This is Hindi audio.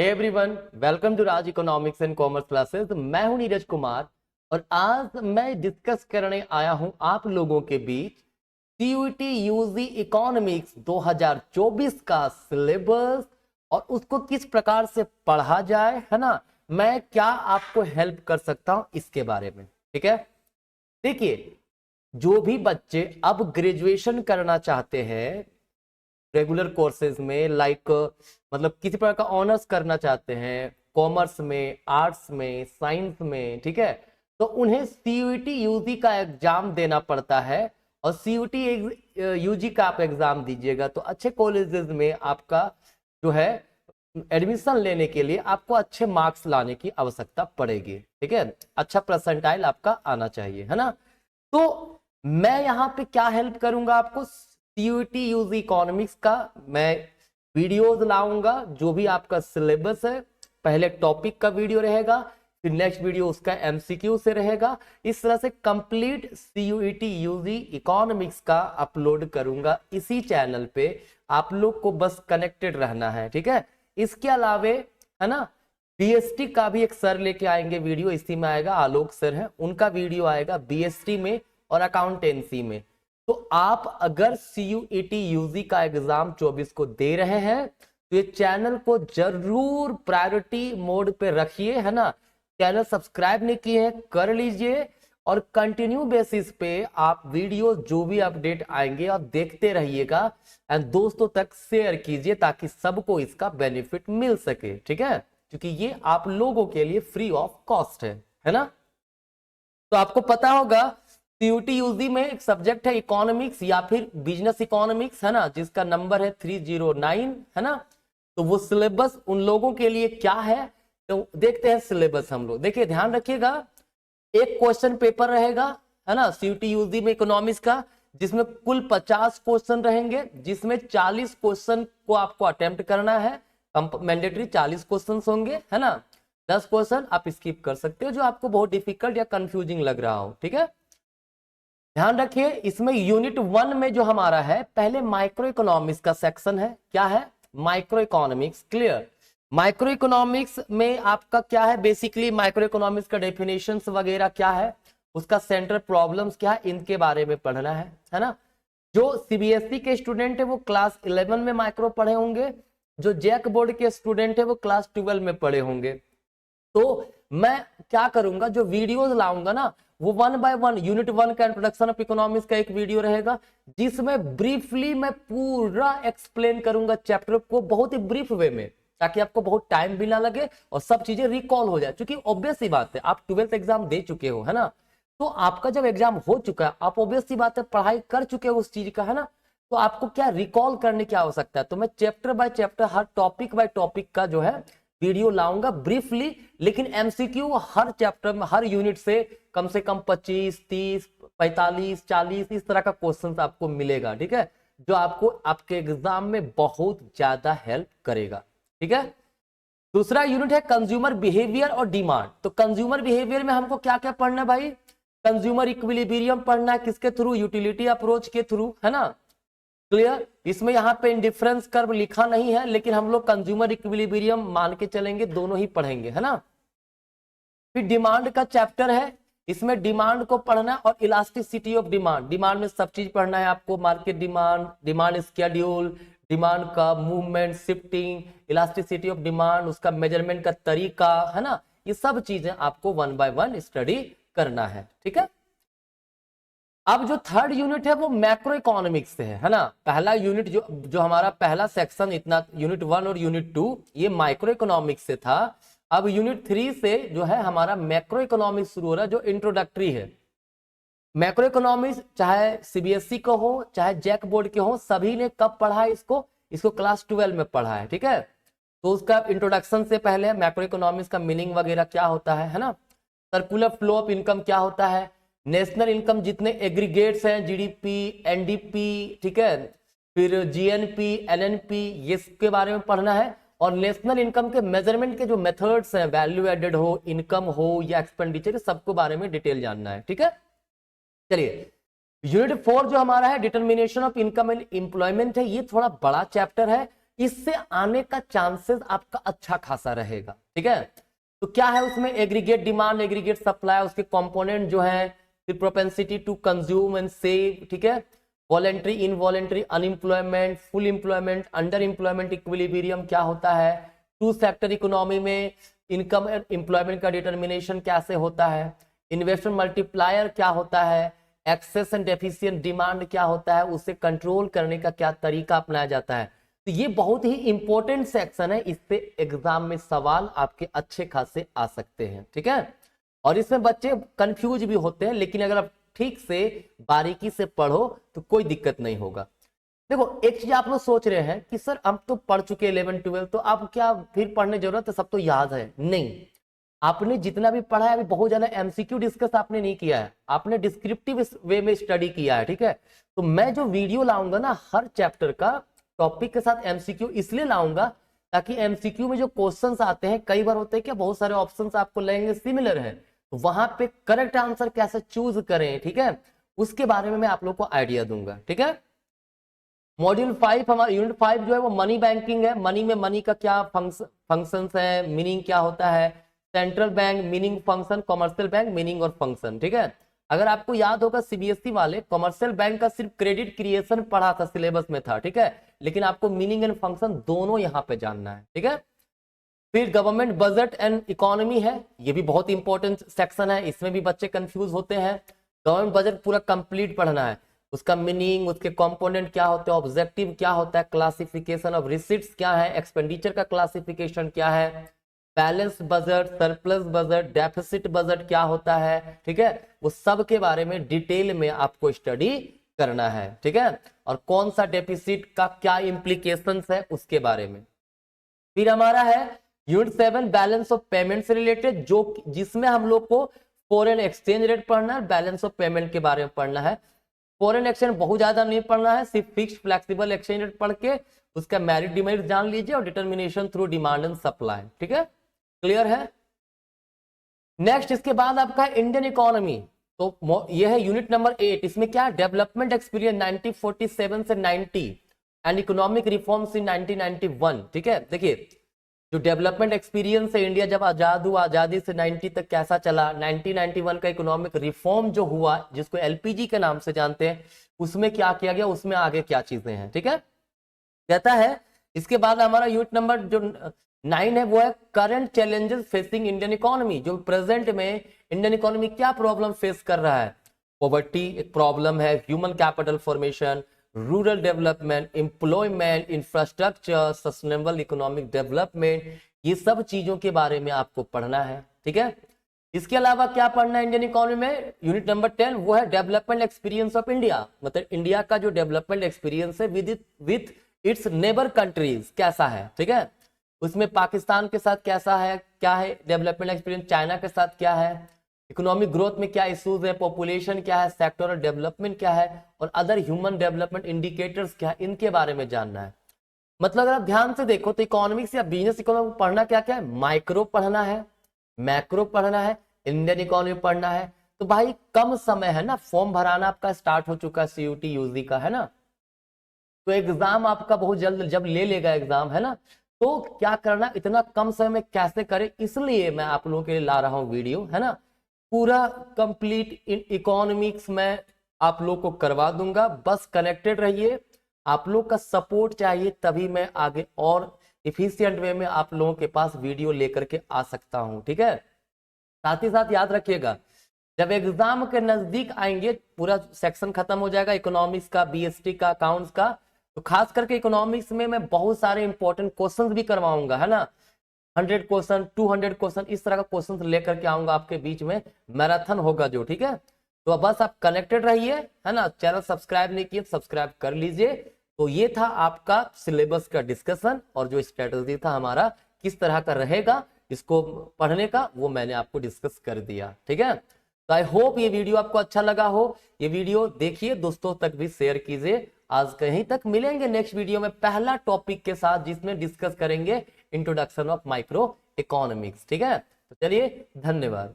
Hey everyone, welcome to Raj economics and commerce classes. मैं हूं नीरज कुमार और आज मैं डिस्कस करने आया हूं आप लोगों के बीच सीयूईटी यूजी इकोनॉमिक्स 2024 का सिलेबस और उसको किस प्रकार से पढ़ा जाए, है ना। मैं क्या आपको हेल्प कर सकता हूं इसके बारे में, ठीक है। देखिए, जो भी बच्चे अब ग्रेजुएशन करना चाहते हैं रेगुलर कोर्सेज में, लाइक मतलब किसी प्रकार का ऑनर्स करना चाहते हैं, कॉमर्स में, आर्ट्स में, साइंस में, ठीक है, तो उन्हें सीयूईटी यूजी का एग्जाम देना पड़ता है। और सीयूईटी यूजी का आप एग्जाम दीजिएगा तो अच्छे कॉलेजेस में आपका जो है एडमिशन लेने के लिए आपको अच्छे मार्क्स लाने की आवश्यकता पड़ेगी, ठीक है। अच्छा परसेंटाइल आपका आना चाहिए, है ना। तो मैं यहाँ पे क्या हेल्प करूंगा आपको, सीयूईटी यूजी इकोनॉमिक्स का मैं वीडियोस लाऊंगा। जो भी आपका सिलेबस है, पहले टॉपिक का वीडियो रहेगा, फिर नेक्स्ट वीडियो उसका एमसीक्यू से रहेगा। इस तरह से कंप्लीट सीयूईटी यूजी इकोनॉमिक्स का अपलोड करूंगा इसी चैनल पे। आप लोग को बस कनेक्टेड रहना है, ठीक है। इसके अलावे, है ना, बीएसटी का भी एक सर लेके आएंगे वीडियो, इसी में आएगा, आलोक सर है, उनका वीडियो आएगा बीएसटी में और अकाउंटेंसी में। तो आप अगर सीयूईटी यूजी का एग्जाम 24 को दे रहे हैं तो ये चैनल को जरूर प्रायोरिटी मोड पे रखिए, है ना। चैनल सब्सक्राइब नहीं किए हैं, कर लीजिए और कंटिन्यू बेसिस पे आप वीडियो जो भी अपडेट आएंगे और देखते रहिएगा एंड दोस्तों तक शेयर कीजिए ताकि सबको इसका बेनिफिट मिल सके, ठीक है, क्योंकि ये आप लोगों के लिए फ्री ऑफ कॉस्ट है ना। तो आपको पता होगा सीयूईटी यूजी में एक सब्जेक्ट है इकोनॉमिक्स या फिर बिजनेस इकोनॉमिक्स, है ना, जिसका नंबर है 309, है ना। तो वो सिलेबस उन लोगों के लिए क्या है, तो देखते हैं सिलेबस हम लोग। देखिए, ध्यान रखिएगा, एक क्वेश्चन पेपर रहेगा, है ना, सीयूईटी यूजी में इकोनॉमिक्स का, जिसमें कुल 50 क्वेश्चन रहेंगे, जिसमें 40 क्वेश्चन को आपको अटेम्प्ट करना है। मैंडेटरी 40 क्वेश्चन होंगे, है ना। 10 क्वेश्चन आप स्किप कर सकते हो जो आपको बहुत डिफिकल्ट या कंफ्यूजिंग लग रहा हो, ठीक है। ध्यान रखिए, इसमें यूनिट 1 में जो हमारा है, पहले माइक्रो इकोनॉमिक्स का सेक्शन है। क्या है? Micro economics. Clear? Micro economics में आपका क्या है, बेसिकली माइक्रो इकोनॉमिक्स का डेफिनेशंस वगैरह क्या है, उसका सेंट्रल प्रॉब्लम्स क्या है, इनके बारे में पढ़ना है ना। जो सीबीएसई के स्टूडेंट है वो क्लास 11 में माइक्रो पढ़े होंगे, जो जैक बोर्ड के स्टूडेंट है वो क्लास 12 में पढ़े होंगे। तो मैं क्या करूंगा, जो वीडियोस लाऊंगा ना, वो 1 बाय 1, यूनिट 1 का इंट्रोडक्शन ऑफ इकोनॉमिक्स का एक वीडियो रहेगा, जिसमें ब्रीफली मैं पूरा एक्सप्लेन करूंगा चैप्टर को बहुत ही ब्रीफ वे में, ताकि आपको बहुत टाइम भी ना लगे और सब चीजें रिकॉल हो जाए। क्योंकि ऑब्वियस सी बात है, आप 12th एग्जाम दे चुके हो, है ना, तो आपका जब एग्जाम हो चुका है, आप ऑब्वियस सी बात है पढ़ाई कर चुके हो उस चीज का, है ना। तो आपको क्या रिकॉल करने की आवश्यकता है। तो मैं chapter by chapter, her topic by topic का जो है वीडियो लाऊंगा ब्रीफली, लेकिन एमसीक्यू हर चैप्टर में, हर यूनिट से कम 25, 30, 45, 40 इस तरह का क्वेश्चन आपको मिलेगा, ठीक है, जो आपको आपके एग्जाम में बहुत ज्यादा हेल्प करेगा, ठीक है। दूसरा यूनिट है कंज्यूमर बिहेवियर और डिमांड। तो कंज्यूमर बिहेवियर में हमको क्या क्या पढ़ना है भाई, कंज्यूमर इक्विलिब्रियम पढ़ना है, किसके थ्रू, यूटिलिटी अप्रोच के थ्रू, है ना। क्लियर? इसमें यहाँ पे इंडिफरेंस कर्व लिखा नहीं है, लेकिन हम लोग कंज्यूमर इक्विलिब्रियम मान के चलेंगे, दोनों ही पढ़ेंगे, है ना। फिर डिमांड का चैप्टर है, इसमें डिमांड को पढ़ना और इलास्टिसिटी ऑफ डिमांड। डिमांड में सब चीज पढ़ना है आपको, market demand, demand schedule, demand का movement, shifting, elasticity of demand, उसका मेजरमेंट का तरीका, है ना। ये सब चीजें आपको 1 बाय 1 स्टडी करना है, ठीक है। अब जो थर्ड यूनिट है वो मैक्रो इकोनॉमिक्स से है ना। पहला यूनिट जो हमारा पहला सेक्शन, इतना यूनिट 1 और यूनिट 2 ये माइक्रो इकोनॉमिक्स से था। अब यूनिट 3 से जो है हमारा मैक्रो इकोनॉमिक्स शुरू हो रहा है, जो इंट्रोडक्टरी है। मैक्रो इकोनॉमिक्स चाहे सीबीएसई को हो चाहे जैक बोर्ड के हो, सभी ने कब पढ़ा है इसको क्लास 12 में पढ़ा है, ठीक है। तो उसका इंट्रोडक्शन से पहले मैक्रो इकोनॉमिक्स का मीनिंग वगैरह क्या होता है ना। सर्कुलर फ्लो ऑफ इनकम क्या होता है, नेशनल इनकम जितने एग्रीगेट्स हैं, जीडीपी, एनडीपी, ठीक है, फिर जीएनपी, एलएनपी, ये के बारे में पढ़ना है। और नेशनल इनकम के मेजरमेंट के जो मेथड्स हैं, वैल्यू एडेड हो, इनकम हो या एक्सपेंडिचर, सबको बारे में डिटेल जानना है, ठीक है। चलिए, यूनिट 4 जो हमारा है determination of income and employment है, ये थोड़ा बड़ा चैप्टर है, इससे आने का चांसेस आपका अच्छा खासा रहेगा। ठीक है, तो क्या है उसमें, एग्रीगेट डिमांड, एग्रीगेट सप्लाई, उसके कंपोनेंट जो है, फिर propensity to consume and save, ठीक है, voluntary, involuntary, unemployment, full employment, under employment, equilibrium क्या होता है, टू सेक्टर इकोनॉमी में इनकम एंड एम्प्लॉयमेंट का डिटर्मिनेशन कैसे होता है, इन्वेस्टमेंट मल्टीप्लायर क्या होता है, एक्सेस एंड डेफिशिएंट डिमांड क्या होता है, उसे कंट्रोल करने का क्या तरीका अपनाया जाता है। तो ये बहुत ही इंपॉर्टेंट सेक्शन है, इससे एग्जाम में सवाल आपके अच्छे खासे आ सकते हैं। ठीक है, और इसमें बच्चे कंफ्यूज भी होते हैं, लेकिन अगर आप ठीक से बारीकी से पढ़ो तो कोई दिक्कत नहीं होगा। देखो एक चीज आप लोग सोच रहे हैं कि सर हम तो पढ़ चुके 11 12, तो अब क्या फिर पढ़ने जरूरत है, सब तो याद है। नहीं, आपने जितना भी पढ़ा है अभी बहुत ज्यादा एमसीक्यू डिस्कस आपने नहीं किया है, आपने डिस्क्रिप्टिव वे में स्टडी किया है। ठीक है, तो मैं जो वीडियो लाऊंगा ना हर चैप्टर का टॉपिक के साथ एमसीक्यू इसलिए लाऊंगा ताकि एमसीक्यू में जो क्वेश्चंस आते हैं, कई बार होते हैं कि बहुत सारे ऑप्शंस आपको लगेंगे सिमिलर है, तो वहां पे करेक्ट आंसर कैसे चूज करें, ठीक है, उसके बारे में मैं आप लोग को आइडिया दूंगा। ठीक है, मॉड्यूल 5 हमारा यूनिट 5 जो है वो मनी बैंकिंग है। मनी में मनी का क्या फंक्शंस है, मीनिंग क्या होता है, central bank meaning, function, commercial bank meaning और फंक्शन। ठीक है, अगर आपको याद होगा सीबीएसई वाले कमर्शियल बैंक का सिर्फ क्रेडिट क्रिएशन पढ़ा था, सिलेबस में था। ठीक है, लेकिन आपको मीनिंग एंड फंक्शन दोनों यहाँ पे जानना है। ठीक है, फिर गवर्नमेंट बजट एंड इकोनॉमी है, ये भी बहुत इंपॉर्टेंट सेक्शन है, इसमें भी बच्चे कंफ्यूज होते हैं। गवर्नमेंट बजट पूरा कंप्लीट पढ़ना है, उसका मीनिंग, उसके कंपोनेंट क्या होते हैं, ऑब्जेक्टिव क्या होता है, क्लासिफिकेशन ऑफ रिसीट्स क्या है, एक्सपेंडिचर का क्लासिफिकेशन क्या है, balance budget, surplus budget, deficit budget क्या होता है। ठीक है, वो सब के बारे में डिटेल में आपको स्टडी करना है। ठीक है, और कौन सा डेफिसिट का क्या इंप्लीकेशंस है उसके बारे में। फिर हमारा है यूनिट 7 बैलेंस ऑफ पेमेंट से रिलेटेड, जो जिसमें हम लोग को फॉरेन एक्सचेंज रेट पढ़ना है, बैलेंस ऑफ पेमेंट के बारे में पढ़ना है। फॉरेन एक्सचेंज बहुत ज्यादा नहीं पढ़ना है, सिर्फ फिक्स फ्लेक्सिबल एक्सचेंज रेट पढ़ के उसका मेरिट डिमेरिट जान लीजिए और determination through demand and supply. ठीक है, क्लियर है। नेक्स्ट इसके बाद आपका इंडियन इकोनॉमी, तो ये है यूनिट नंबर 8। इसमें क्या डेवलपमेंट एक्सपीरियंस 1947 से 90 एंड इकोनॉमिक रिफॉर्म्स इन 1991। ठीक है, देखिए जो डेवलपमेंट एक्सपीरियंस है, इंडिया जब आजाद हुआ, आजादी से 90 तक कैसा चला, 1991 का इकोनॉमिक रिफॉर्म जो हुआ जिसको एलपीजी के नाम से जानते हैं, उसमें क्या किया गया, उसमें आगे क्या चीजें हैं। ठीक है, कहता है इसके बाद हमारा यूनिट नंबर जो 9 है वो है current challenges facing Indian economy, जो प्रेजेंट में इंडियन इकोनॉमी क्या प्रॉब्लम फेस कर रहा है। पॉवर्टी एक प्रॉब्लम है, human capital formation, rural development, employment, infrastructure, sustainable economic development, ये सब चीजों के बारे में आपको पढ़ना है। ठीक है, इसके अलावा क्या पढ़ना है इंडियन इकोनॉमी में, यूनिट नंबर 10 वो है डेवलपमेंट एक्सपीरियंस ऑफ इंडिया, मतलब इंडिया का जो डेवलपमेंट एक्सपीरियंस है विद इट्स नेबर कंट्रीज कैसा है। ठीक है, उसमें पाकिस्तान के साथ कैसा है, क्या है डेवलपमेंट एक्सपीरियंस, चाइना के साथ क्या है, इकोनॉमिक ग्रोथ में क्या इश्यूज है, पॉपुलेशन क्या है, सेक्टोरल डेवलपमेंट क्या है, और अदर ह्यूमन डेवलपमेंट इंडिकेटर्स क्या है, इनके बारे में जानना है। मतलब अगर आप ध्यान से देखो तो इकोनॉमिक्स या बिजनेस इकोनॉमिक्स पढ़ना क्या क्या है, माइक्रो पढ़ना है, मैक्रो पढ़ना है, इंडियन इकोनॉमी पढ़ना है। तो भाई कम समय है ना, फॉर्म भराना आपका स्टार्ट हो चुका है सीयूटी यूजी का, है ना, तो एग्जाम आपका बहुत जल्द जब ले लेगा एग्जाम, है ना, तो क्या करना, इतना कम समय में कैसे करें, इसलिए मैं आप लोगों के लिए ला रहा हूं वीडियो, है ना। पूरा कंप्लीट इकोनॉमिक्स में आप लोग को करवा दूंगा, बस कनेक्टेड रहिए, आप लोग का सपोर्ट चाहिए, तभी मैं आगे और इफिशिएंट वे में आप लोगों के पास वीडियो लेकर के आ सकता हूं। ठीक है, साथ ही साथ याद रखिएगा जब एग्जाम के नजदीक आएंगे, पूरा सेक्शन खत्म हो जाएगा इकोनॉमिक्स का, बीएसटी का, अकाउंट्स का, तो खास करके इकोनॉमिक्स में मैं बहुत सारे इंपॉर्टेंट क्वेश्चंस भी करवाऊंगा, है ना, 100 क्वेश्चन, 200 क्वेश्चन, इस तरह का क्वेश्चन लेकर के आऊंगा आपके बीच में, मैराथन होगा जो। ठीक है, तो बस आप कनेक्टेड रहिए, है ना, चैनल सब्सक्राइब नहीं किए सब्सक्राइब कर लीजिए। तो ये था आपका सिलेबस का डिस्कशन, और जो स्ट्रेटजी था हमारा किस तरह का रहेगा इसको पढ़ने का, वो मैंने आपको डिस्कस कर दिया। ठीक है, तो आई होप ये वीडियो आपको अच्छा लगा हो, ये वीडियो देखिए, दोस्तों तक भी शेयर कीजिए। आज कहीं तक मिलेंगे नेक्स्ट वीडियो में पहला टॉपिक के साथ, जिसमें डिस्कस करेंगे इंट्रोडक्शन ऑफ माइक्रो इकोनॉमिक्स। ठीक है, तो चलिए धन्यवाद।